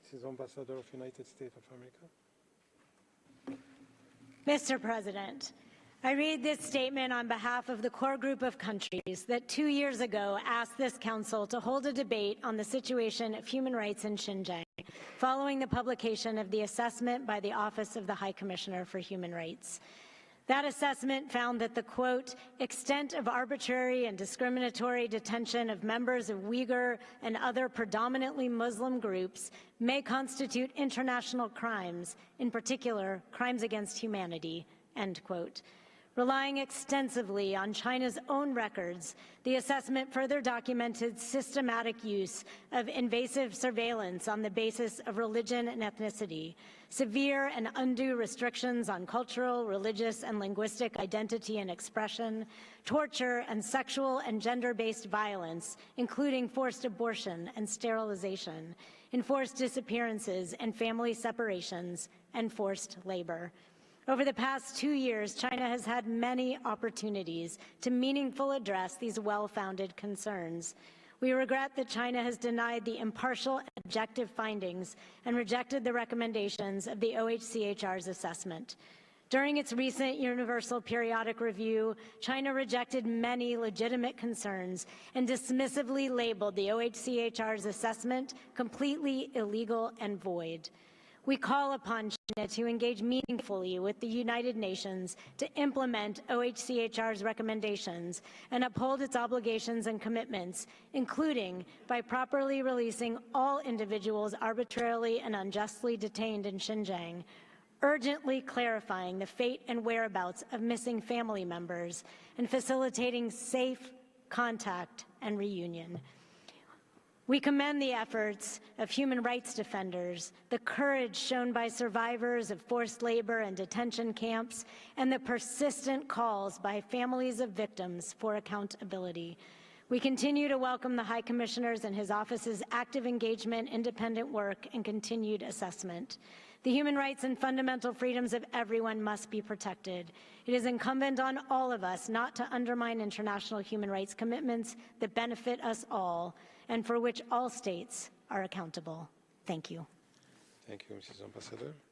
Mrs. Ambassador of United States of America. Mr. President, I read this statement on behalf of the core group of countries that 2 years ago asked this Council to hold a debate on the situation of human rights in Xinjiang, following the publication of the assessment by the Office of the High Commissioner for Human Rights. That assessment found that the, quote, extent of arbitrary and discriminatory detention of members of Uyghur and other predominantly Muslim groups may constitute international crimes, in particular, crimes against humanity, end quote. Relying extensively on China's own records, the assessment further documented systematic use of invasive surveillance on the basis of religion and ethnicity, severe and undue restrictions on cultural, religious, and linguistic identity and expression, torture, and sexual and gender-based violence, including forced abortion and sterilization, enforced disappearances and family separations, and forced labor. Over the past 2 years, China has had many opportunities to meaningfully address these well-founded concerns. We regret that China has denied the impartial and objective findings and rejected the recommendations of the OHCHR's assessment. During its recent Universal Periodic Review, China rejected many legitimate concerns and dismissively labeled the OHCHR's assessment completely illegal and void. We call upon China to engage meaningfully with the United Nations to implement OHCHR's recommendations and uphold its obligations and commitments, including by properly releasing all individuals arbitrarily and unjustly detained in Xinjiang, urgently clarifying the fate and whereabouts of missing family members, and facilitating safe contact and reunion. We commend the efforts of human rights defenders, the courage shown by survivors of forced labor and detention camps, and the persistent calls by families of victims for accountability. We continue to welcome the High Commissioner's and his office's active engagement, independent work, and continued assessment. The human rights and fundamental freedoms of everyone must be protected. It is incumbent on all of us not to undermine international human rights commitments that benefit us all and for which all states are accountable. Thank you. Thank you, Mrs. Ambassador.